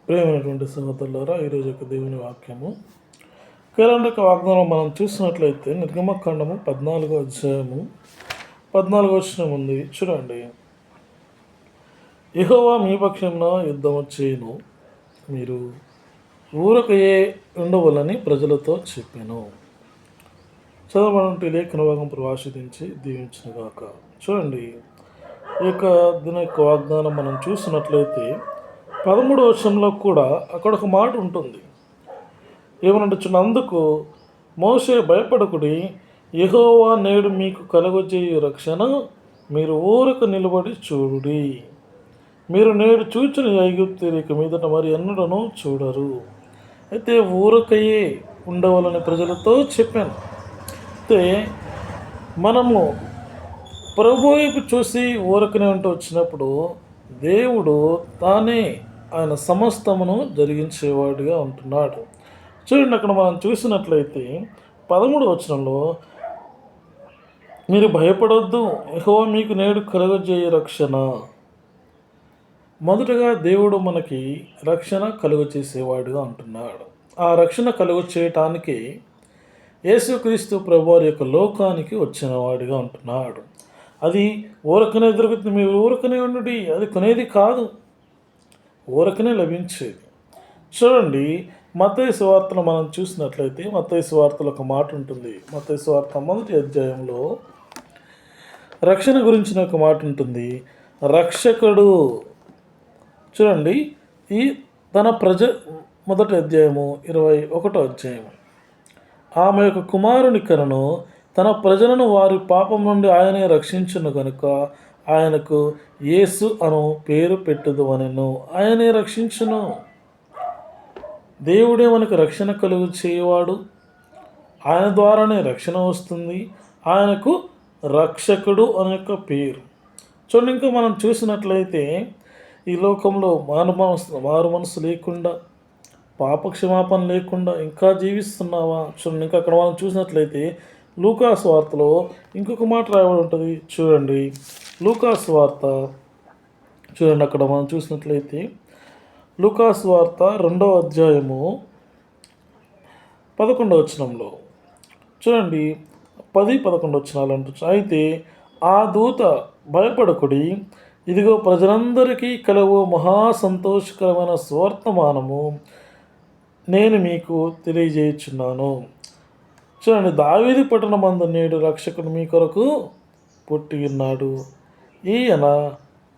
ప్రేమైనటువంటి సహోదరులారా, ఈరోజు యొక్క దేవుని వాక్యము కేలండక వాగ్దానం మనం చూసినట్లయితే నిర్గమకాండము 14వ అధ్యాయము 14వ వచనం ఉంది. చూడండి, యెహోవా మీ పక్షమున యుద్ధము చేయును, మీరు ఊరకయే ఉండవలని ప్రజలతో చెప్పాను. చదవబడినటువంటి లేఖన భాగం ప్రవాసిదించి దీవించునుగాక. చూడండి, ఈ యొక్క దీని యొక్క వాగ్దానం మనం చూసినట్లయితే 13వ వచనంలో కూడా అక్కడ ఒక మాట ఉంటుంది. ఏమనంటే చూడండి, అందుకు మోషే భయపడకుడి, యెహోవా నేడు మీకు కలుగజేయు రక్షణ మీరు ఊరకు నిలబడి చూడుడి. మీరు నేడు చూచిన ఐగుప్తీయుల మీదట మరి ఎన్నడను చూడరు. అయితే ఊరకయే ఉండవాలని ప్రజలతో చెప్పాను. అయితే మనము ప్రభు వైపు చూసి ఊరకనే ఉంటూ వచ్చినప్పుడు దేవుడు తానే ఆయన సమస్తమును జరిగించేవాడిగా ఉంటున్నాడు. చూడండి, అక్కడ మనం చూసినట్లయితే 13వ వచనంలో, మీరు భయపడొద్దు, యెహోవా మీకు నేడు కలుగజేయ రక్షణ. మొదటగా దేవుడు మనకి రక్షణ కలుగ చేసేవాడుగా ఉంటున్నాడు. ఆ రక్షణ కలుగ చేయటానికి యేసుక్రీస్తు ప్రభువారి యొక్క లోకానికి వచ్చిన వాడిగా ఉంటున్నాడు. అది ఊరకనే దొరుకుతుంది, మీరు ఊరకనే ఉండి, అది కొనేది కాదు, ఊరకనే లభించేది. చూడండి, మత్తయి సువార్తను మనం చూసినట్లయితే మత్తయి సువార్తలో ఒక మాట ఉంటుంది. మత్తయి సువార్త 1వ అధ్యాయంలో రక్షణ గురించిన ఒక మాట ఉంటుంది. రక్షకుడు, చూడండి, ఈ తన మొదటి అధ్యాయము 21వ అధ్యాయం, ఆమె యొక్క కుమారుని కనను తన ప్రజలను వారి పాపం నుండి ఆయనే రక్షించును కనుక ఆయనకు యేసు అను పేరు పెట్టుదు అనెను. ఆయనే రక్షించును. దేవుడే మనకు రక్షణ కలుగు చేయవాడు. ఆయన ద్వారానే రక్షణ వస్తుంది. ఆయనకు రక్షకుడు అనే యొక్క పేరు. చూడండి, ఇంకా మనం చూసినట్లయితే ఈ లోకంలో మారు మనసు లేకుండా, పాప క్షమాపణ లేకుండా ఇంకా జీవిస్తున్నావా? చూడండి, ఇంకా అక్కడ మనం చూసినట్లయితే లూకాసు వార్తలో ఇంకొక మాట రాయబడి ఉంటుంది. చూడండి, లూకాసు వార్త చూడండి, అక్కడ మనం చూసినట్లయితే లూకాసు వార్త 2వ అధ్యాయము 11వ వచనంలో చూడండి, 10-11 వచనాలు అంటు, అయితే ఆ దూత భయపడకుడి, ఇదిగో ప్రజలందరికీ కలవు మహా సంతోషకరమైన స్వర్తమానము నేను మీకు తెలియజేయుచున్నాను. చూడండి, దావీదు పట్టణమందు నేడు రక్షకుడు మీ కొరకు పుట్టి ఉన్నాడు. ఈయన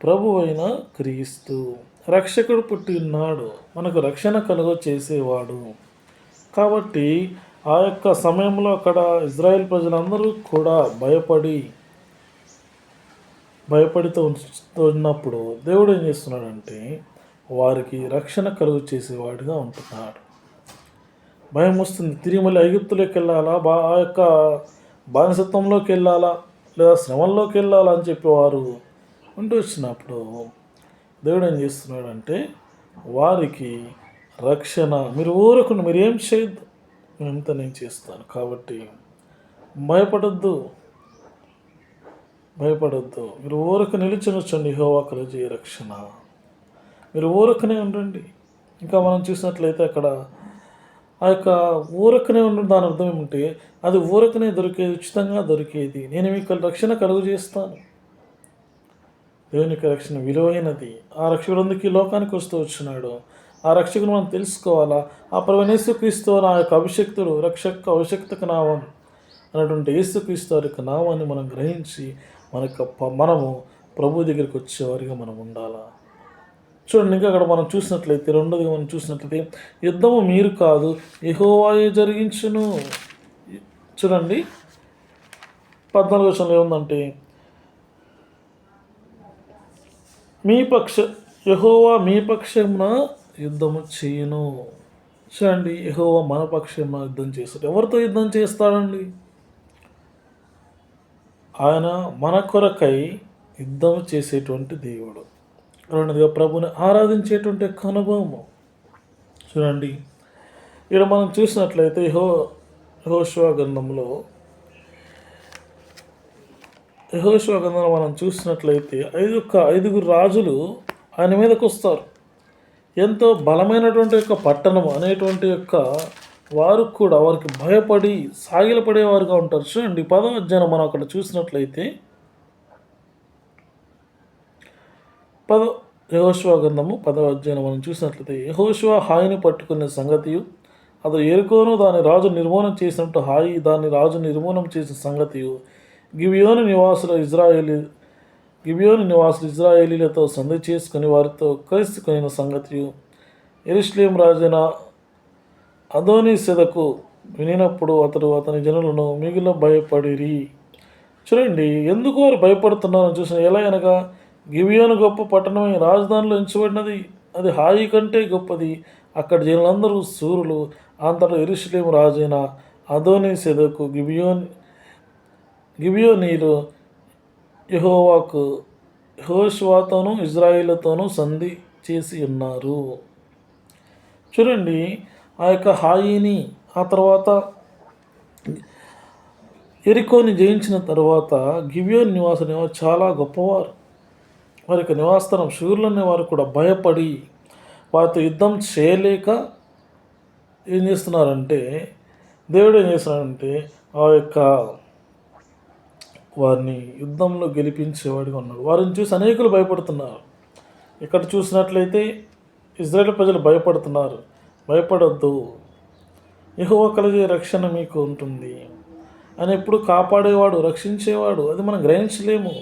ప్రభువైన క్రీస్తు. రక్షకుడు పుట్టి ఉన్నాడు, మనకు రక్షణ కలుగ చేసేవాడు. కాబట్టి ఆ యొక్క సమయంలో అక్కడ ఇజ్రాయెల్ ప్రజలందరూ కూడా భయపడుతూ ఉన్నప్పుడు దేవుడు ఏం చేస్తున్నాడంటే వారికి రక్షణ కలుగు చేసేవాడిగా ఉంటున్నాడు. భయం వస్తుంది, తిరిగి మళ్ళీ ఐగుప్తులోకి వెళ్ళాలా, ఆ యొక్క బానిసత్వంలోకి వెళ్ళాలా, లేదా శ్రమంలోకి వెళ్ళాలా అని చెప్పేవారు ఉంటూ వచ్చినప్పుడు దేవుడు ఏం చేస్తున్నాడంటే వారికి రక్షణ, మీరు ఊరకుండా మీరు ఏం చేయొద్దు, మేమంతా నేను చేస్తాను, కాబట్టి భయపడొద్దు, మీరు ఊరక నిలిచినొచ్చండి, యెహోవా కలుగజేయ రక్షణ, మీరు ఊరకనే ఉండండి. ఇంకా మనం చూసినట్లయితే అక్కడ ఆ యొక్క ఊరకనే ఉండడం దాని అర్థం ఏమంటే అది ఊరకనే దొరికేది, ఉచితంగా దొరికేది. నేను మీకు రక్షణ కలుగు చేస్తాను. దేవుని యొక్క రక్షణ విలువైనది. ఆ రక్షకుడు అందుకు ఈ లోకానికి వస్తూ వచ్చినాడు. ఆ రక్షకుడు మనం తెలుసుకోవాలా. ఆ ప్రభువైన యేసుక్రీస్తు నా యొక్క అభిషక్తుడు, అభిషక్తకు నామం అన్నటువంటి యేసుక్రీస్తు వారి యొక్క నామాన్ని మనం గ్రహించి మనము ప్రభు దగ్గరికి వచ్చేవారిగా మనం ఉండాలా. చూడండి, ఇంకా అక్కడ మనం చూసినట్లయితే రెండోదిగా మనం చూసినట్లయితే యుద్ధము మీరు కాదు, యెహోవాయే జరిగించును. చూడండి, 14వ వచనంలో ఏముందంటే యెహోవా మీ పక్షమున యుద్ధము చేయును. చూడండి, యెహోవా మన పక్షమున యుద్ధం చేస్తాడు. ఎవరితో యుద్ధం చేస్తాడండి? ఆయన మన కొరకై యుద్ధం చేసేటువంటి దేవుడు. రెండోదిగా ప్రభుని ఆరాధించేటువంటి అనుభవము. చూడండి, ఇక్కడ మనం చూసినట్లయితే యెహోషువ గ్రంథంలో మనం చూసినట్లయితే ఐదుగురు రాజులు ఆయన మీదకి వస్తారు. ఎంతో బలమైనటువంటి యొక్క పట్టణం అనేటువంటి యొక్క వారు కూడా వారికి భయపడి సాగిలపడేవారుగా ఉంటారు. చూడండి 10వ అధ్యాయం మనం అక్కడ చూసినట్లయితే యెహోషువ గ్రంథము 10వ అధ్యాయం మనం చూసినట్లయితే యెహోషువ హాయిని పట్టుకునే సంగతియు అతడు ఎరుకోను దాని రాజు నిర్మూలన చేసినట్టు హాయి దాని రాజు నిర్మూలన చేసిన సంగతియు గిబియోను నివాసులు ఇజ్రాయేలీలతో సంధి చేసుకుని వారితో కలుసుకుని సంగతియు యెరూషలేము రాజైన అదోనీసెదకు వినినప్పుడు అతడు అతని జనులను మిగిలిన భయపడిరి. చూడండి ఎందుకు వారు భయపడుతున్నారని చూసిన ఎలా అనగా గిబియోను గొప్ప పట్టణమే రాజధానిలో ఎంచబడినది, అది హాయి కంటే గొప్పది, అక్కడ జనులందరూ సూరులు. అంతటా యెరూషలేము రాజైన అదోనీసెదకు గిబియోనీలు యెహోషువతోనూ ఇజ్రాయేలుతోనూ సంధి చేసి ఉన్నారు. చూడండి ఆ యొక్క హాయిని ఆ తర్వాత ఎరికోని జయించిన తర్వాత గిబియోను నివాసులు చాలా గొప్పవారు. వారి యొక్క నివాసస్థలం శూరులనే వారు కూడా భయపడి వారితో యుద్ధం చేయలేక ఏం చేస్తున్నారంటే దేవుడు ఏం చేస్తున్నాడంటే ఆ యొక్క వారిని యుద్ధంలో గెలిపించేవాడిగా ఉన్నాడు. వారిని చూసి అనేకులు భయపడుతున్నారు. ఇక్కడ చూసినట్లయితే ఇజ్రాయేల్ ప్రజలు భయపడుతున్నారు. భయపడొద్దు, యెహోవా కలిగే రక్షణ మీకు ఉంటుంది. ఆయన ఎప్పుడు కాపాడేవాడు, రక్షించేవాడు. అది మనం గ్రహించలేము.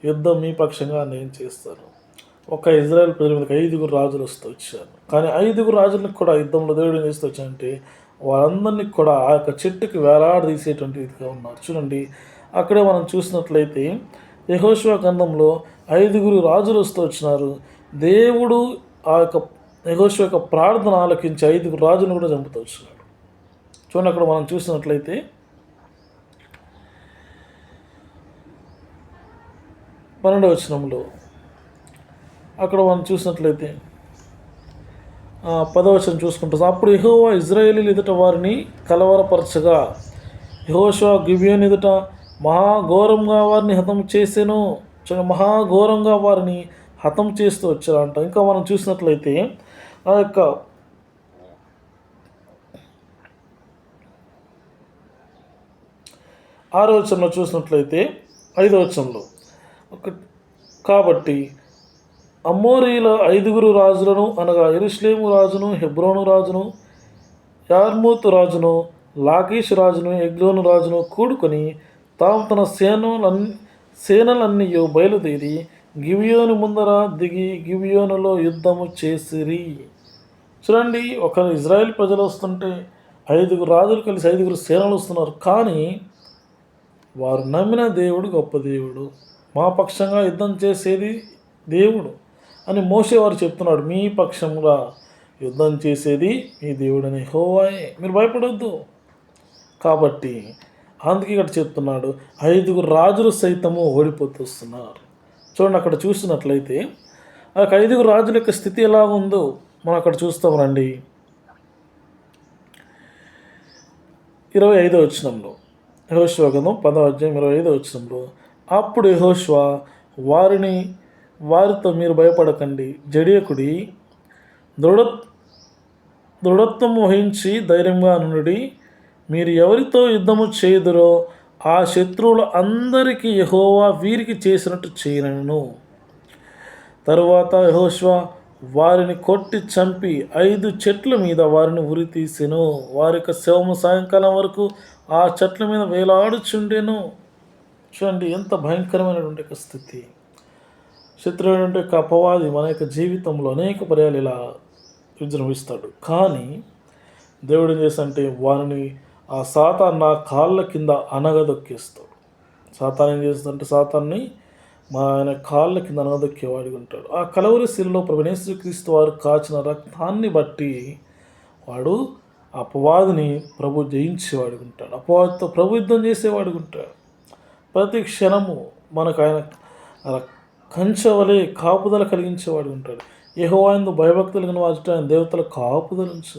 యుద్ధం మీ పక్షంగా నేను చేస్తారు. ఒక ఇజ్రాయేల్ ప్రజల మీదకి 5 రాజులు వస్తూ వచ్చారు. కానీ 5 రాజులకు కూడా యుద్ధంలో దేవుడు ఏం చేస్తూ వచ్చారంటే వారందరినీ కూడా ఆ యొక్క చెట్టుకి వేలాడదీసేటువంటి ఇదిగా ఉన్నారు. చూడండి అక్కడే మనం చూసినట్లయితే యెహోషువ గ్రంథంలో 5 రాజులు వస్తూ వచ్చినారు. దేవుడు ఆ యొక్క యెహోషువ యొక్క ప్రార్థన ఆలకించి 5 రాజులను కూడా చంపుతూ వచ్చినాడు. చూడండి అక్కడ మనం చూసినట్లయితే 12వ వచనంలో అక్కడ మనం చూసినట్లయితే 10వ వచనం చూసుకుంటాం. అప్పుడు యెహోవా ఇజ్రాయేలీల ఎదుట వారిని కలవరపరచగా యెహోషువ గిబియోను ఎదుట మహాఘోరంగా వారిని హతం చేసెను. మహాఘోరంగా వారిని హతం చేస్తూ వచ్చారంట. ఇంకా మనం చూసినట్లయితే ఆ యొక్క 6వ వచనంలో చూసినట్లయితే 5వ వచనంలో కాబట్టి అమోరీల 5 రాజులను అనగా యెరూషలేము రాజును, హెబ్రోను రాజును, యార్మూతు రాజును, లాకీష్ రాజును, ఎగ్లోను రాజును కూడుకొని తాము తన సేనలన్నీ బయలుదేరి గిబియోను ముందర దిగి గిబియోనులో యుద్ధము చేసిరి. చూడండి ఒక ఇజ్రాయెల్ ప్రజలు వస్తుంటే 5 రాజులు కలిసి 5 సేనలు వస్తున్నారు. కానీ వారు నమ్మిన దేవుడు గొప్ప దేవుడు, మా పక్షంగా యుద్ధం చేసేది దేవుడు అని మోషే వారు చెప్తున్నాడు. మీ పక్షంగా యుద్ధం చేసేది మీ దేవుడని యెహోవాయే, మీరు భయపడొద్దు. కాబట్టి అందుకే ఇక్కడ చెప్తున్నాడు 5 రాజులు సైతము ఓడిపోతూ వస్తున్నారు. చూడండి అక్కడ చూసినట్లయితే ఆ 5 రాజుల యొక్క స్థితి ఎలా ఉందో మనం అక్కడ చూస్తాం రండి. 25వ వచనంలో యెహోషువ గ్రంథం 10వ అధ్యాయం 25వ వచనంలో అప్పుడు యెహోషువ వారితో మీరు భయపడకండి, జడియకుడి, దృఢత్వం వహించి ధైర్యంగా నుండి మీరు ఎవరితో యుద్ధము చేయుదురో ఆ శత్రువులు అందరికీ యెహోవా వీరికి చేసినట్టు చేయనను. తరువాత యెహోషువ వారిని కొట్టి చంపి 5 చెట్ల మీద వారిని ఉరి తీసెను. వారి యొక్క శవము సాయంకాలం వరకు ఆ చెట్ల మీద వేలాడుచుండెను. చూడండి ఎంత భయంకరమైనటువంటి యొక్క స్థితి. శత్రువుడు యొక్క అపవాది మన యొక్క జీవితంలో అనేక పర్యాలు ఇలా విజృంభిస్తాడు. కానీ దేవుడు ఏం చేస్తాడంటే వారిని ఆ సాతాను నా కాళ్ళ కింద అనగదొక్కేస్తాడు. సాతాను ఏం చేస్తుందంటే సాతాన్ని ఆయన కాళ్ళ కింద అనగదొక్కేవాడిగా ఉంటాడు. ఆ కలవరి శిలలో ప్రభువైన యేసుక్రీస్తు వారు కాచిన రక్తాన్ని బట్టి వాడు అపవాదిని ప్రభు జయించేవాడిగా ఉంటాడు. అపవాదితో ప్రభు యుద్ధం చేసేవాడిగా ఉంటాడు. ప్రతి క్షణము మనకు ఆయన కంచవలే కాపుదల కలిగించేవాడు ఉంటాడు. యెహోవాయందు భయభక్తులు కలిగిన వాటి ఆయన దేవతల కాపుదల ఉంచు.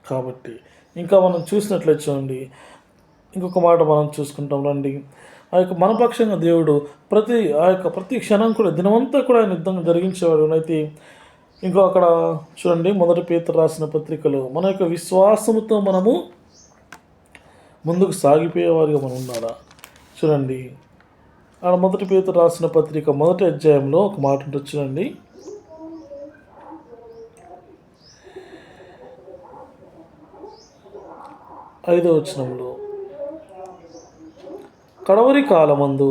కాబట్టి ఇంకా మనం చూసినట్లయితే చూడండి ఇంకొక మాట మనం చూసుకుంటాం రండి. ఆ యొక్క మనపక్షంగా దేవుడు ప్రతి క్షణం కూడా దినమంతా కూడా ఆయన యుద్ధం జరిగించేవాడు. అయితే ఇంకో అక్కడ చూడండి, మొదటి పేతురు రాసిన పత్రికలో మన యొక్క విశ్వాసముతో మనము ముందుకు సాగిపోయేవారిగా మనం ఉండాలా. చూడండి, ఆడ మొదటి పేతురు రాసిన పత్రిక మొదటి అధ్యాయంలో ఒక మాట ఉంటుంది చూడండి. 5వ వచనంలో, కడవరి కాలమందు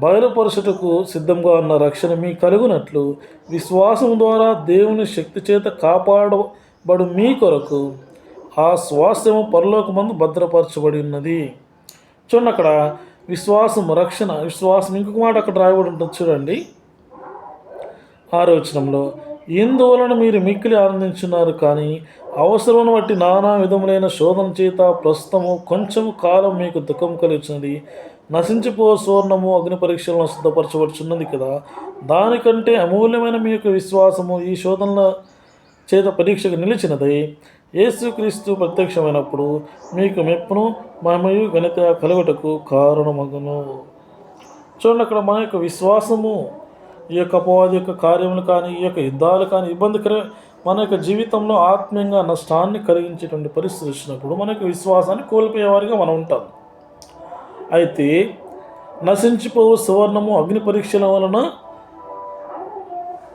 బయలుపరచుటకు సిద్ధంగా ఉన్న రక్షణ మీ కలుగునట్లు విశ్వాసం ద్వారా దేవుని శక్తి చేత కాపాడబడు మీ కొరకు ఆ స్వాస్థ్యము పరలోకమందు భద్రపరచబడి ఉన్నది. చూడండి, అక్కడ విశ్వాసం, రక్షణ, విశ్వాసం, ఇంకొక మాట అక్కడ రాయబడి ఉంటుంది చూడండి 6వ వచనంలో, ఇందువలన మీరు మిక్కిలి ఆనందించున్నారు, కానీ అవసరమును బట్టి నానా విధములైన శోధన చేత ప్రస్తుతము కొంచెము కాలం మీకు దుఃఖం కలిగినది. నశించిపో సువర్ణము అగ్ని పరీక్షలను సిద్ధపరచబడుచున్నది కదా, దానికంటే అమూల్యమైన మీ యొక్క విశ్వాసము ఈ శోధనల చేత పరీక్షకు నిలిచినదై యేసుక్రీస్తు ప్రత్యక్షమైనప్పుడు మీకు మెప్పును మహిమయు ఘనత కలుగుటకు కారణమగును. చూడండి, అక్కడ మన యొక్క విశ్వాసము ఈ యొక్క అపవాది యొక్క కార్యములు కానీ, ఈ యొక్క యుద్ధాలు కానీ, మన యొక్క జీవితంలో ఆత్మీయంగా నష్టాన్ని కలిగించేటువంటి పరిస్థితి వచ్చినప్పుడు మన యొక్క విశ్వాసాన్ని కోల్పోయేవారిగా మనం ఉంటాం. అయితే నశించిపోవు సువర్ణము అగ్ని పరీక్షల వలన,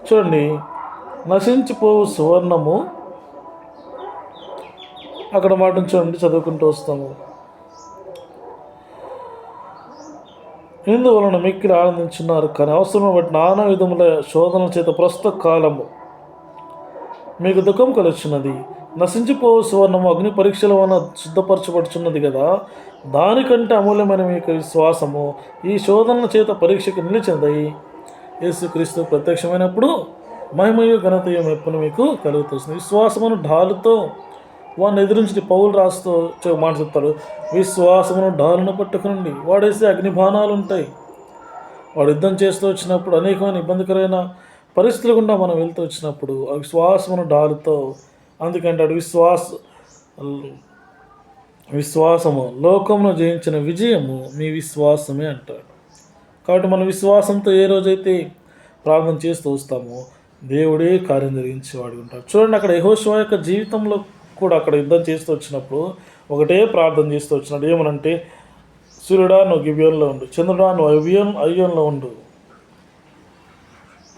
చూడండి, నశించిపోవు సువర్ణము, అక్కడ మాట చూడండి, చదువుకుంటూ వస్తాము. ఇందువలన మిక్కిలి ఆనందించున్నారు, కానీ అవసరం బట్టి నానా విధముల శోధనల చేత ప్రస్తుత కాలము మీకు దుఃఖం కలుగుచున్నది. నశించిపోవు సువర్ణము అగ్ని పరీక్షల వలన శుద్ధపరచబడుచున్నది కదా, దానికంటే అమూల్యమైన మీ యొక్క విశ్వాసము ఈ శోధనల చేత పరీక్షకు నిలిచిందై యేసుక్రీస్తు ప్రత్యక్షమైనప్పుడు మహిమయు ఘనతయు మెప్పును మీకు కలుగుతుంది. విశ్వాసమును ఢాలుతో వాడిని ఎదిరించి పౌలు రాస్తూ మాట చెప్తాడు, విశ్వాసమును ఢాలును పట్టుకునండి. వాడేసే అగ్నిబాణాలు ఉంటాయి. వాడు యుద్ధం చేస్తూ వచ్చినప్పుడు అనేకమైన ఇబ్బందికరమైన పరిస్థితులు గుండా మనం వెళ్తూ వచ్చినప్పుడు ఆ విశ్వాసమును ఢాలుతో, అందుకంటే విశ్వాసము లోకమును జయించిన విజయము మీ విశ్వాసమే అంటాడు. కాబట్టి మన విశ్వాసంతో ఏ రోజైతే ప్రార్థన చేస్తూ వస్తామో దేవుడే కార్యం జరిగించేవాడు ఉంటాడు. చూడండి, అక్కడ యెహోషువ యొక్క జీవితంలో కూడా అక్కడ యుద్ధం చేస్తూ వచ్చినప్పుడు ఒకటే ప్రార్థన చేస్తూ వచ్చినాడు. ఏమనంటే, సూర్యుడా నువ్వు గిబియోన్లో ఉండు, చంద్రుడా నువ్వు అయ్యోన్లో ఉండు.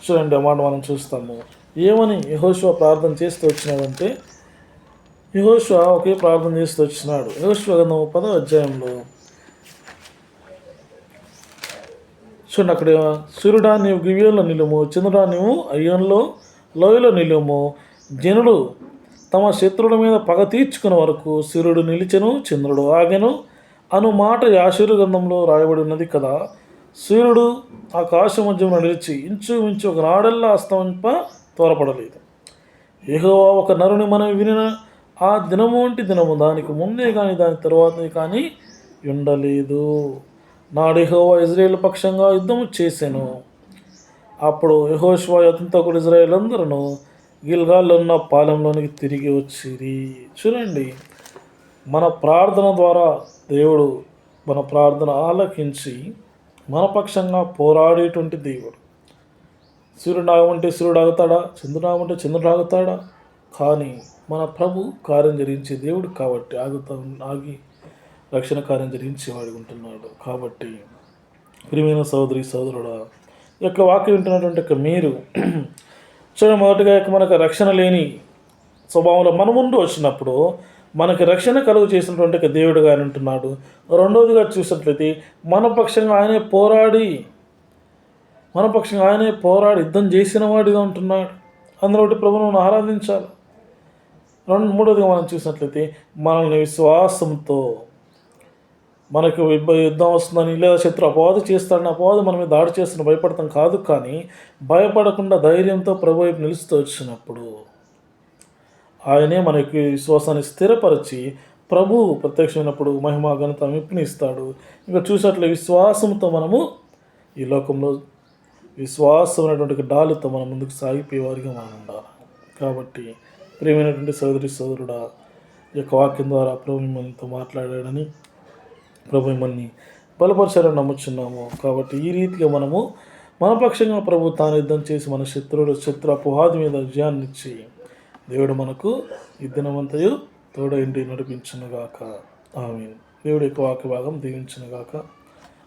చూడండి, ఆ మాట మనం చూస్తాము. ఏమని యెహోషువ ప్రార్థన చేస్తూ వచ్చినాడంటే, యెహోషువ ఒకే ప్రార్థన చేస్తూ వచ్చినాడు. యెహోషువ గ్రంథం 10వ అధ్యాయంలో చూడండి, అక్కడ సూర్యుడా నీవు గిబియోన్లో నిలుము, చంద్రుడా నీవు అయ్యోన్లో లోయలో నిలుము. జనుడు తమ శత్రువుల మీద పగ తీర్చుకునే వరకు సూర్యుడు నిలిచెను, చంద్రుడు ఆగెను అను మాట యాషూరు గ్రంథంలో రాయబడి ఉన్నది కదా. సూర్యుడు ఆకాశ మధ్యంలో నిలిచి ఇంచుమించు ఒక నాడల్లా అస్తమింప త్వరపడలేదు. యెహోవా ఒక నరుని మనం వినిన ఆ దినము వంటి దినము దానికి ముందే కానీ దాని తర్వాత కానీ ఉండలేదు. నాడు యెహోవా ఇజ్రాయేల్ పక్షంగా యుద్ధము చేసెను. అప్పుడు యెహోషువ అతనితో కూడా ఇజ్రాయేల్ అందరూ గిల్గాల్లో ఉన్న పాలెంలోనికి తిరిగి వచ్చిరి. చూడండి, మన ప్రార్థన ద్వారా దేవుడు మన ప్రార్థన ఆలకించి మన పక్షంగా పోరాడేటువంటి దేవుడు. సూర్యుడు ఆగమంటే సూర్యుడు ఆగుతాడా, చంద్రుడు ఆగమంటే చంద్రుడు ఆగుతాడా? కానీ మన ప్రభు కార్యం జరిగించే దేవుడు కాబట్టి ఆగి రక్షణ కార్యం జరిగించేవాడు ఉంటున్నాడు. కాబట్టి ప్రియమైన సోదరి సోదరుడా, ఈ యొక్క వాక్యం వింటున్నటువంటి మీరు చూడండి, మొదటిగా మనకు రక్షణ లేని స్వభావంలో మన ముందు వచ్చినప్పుడు మనకి రక్షణ కలుగు చేసినటువంటి దేవుడుగా ఆయన ఉంటున్నాడు. రెండవదిగా చూసినట్లయితే మన పక్షంగా ఆయనే పోరాడి యుద్ధం చేసిన వాడిగా ఉంటున్నాడు. అందులో ప్రభువును ఆరాధించాలి. మూడవదిగా మనం చూసినట్లయితే మనల్ని విశ్వాసంతో, మనకు యుద్ధం వస్తుందని లేదా శత్రు అపవాదు చేస్తాడని అపవాదు మన మీద దాడి చేస్తున్న భయపడతాం కాదు, కానీ భయపడకుండా ధైర్యంతో ప్రభు వైపు నిలుస్తూ వచ్చినప్పుడు ఆయనే మనకి విశ్వాసాన్ని స్థిరపరిచి ప్రభు ప్రత్యక్షమైనప్పుడు మహిమ ఘనత మెప్పునిస్తాడు. ఇంకా చూసినట్లు విశ్వాసంతో మనము ఈ లోకంలో విశ్వాసమైనటువంటి డాలుతో మనం ముందుకు సాగిపోయేవారిగా మనం ఉండాలి. కాబట్టి ప్రియమైనటువంటి సోదరి సోదరుడా, ఈ యొక్క వాక్యం ద్వారా ప్రభు మిమ్మల్నితో మాట్లాడాడని, ప్రభు మిమ్మల్ని బలపరచాలని నమ్ముచున్నాము. కాబట్టి ఈ రీతిగా మనము మన పక్షంగా ప్రభు తాను యుద్ధం చేసి మన శత్రు అపవాది మీద విజయాన్ని ఇచ్చి దేవుడు మనకు ఈ దినమంతయు తోడైండి నడిపించునుగాక. ఆమేన్. దేవుడి యొక్క వాక్య భాగం దీవించునుగాక.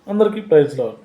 అందరికీ ప్రైజ్ లార్డ్.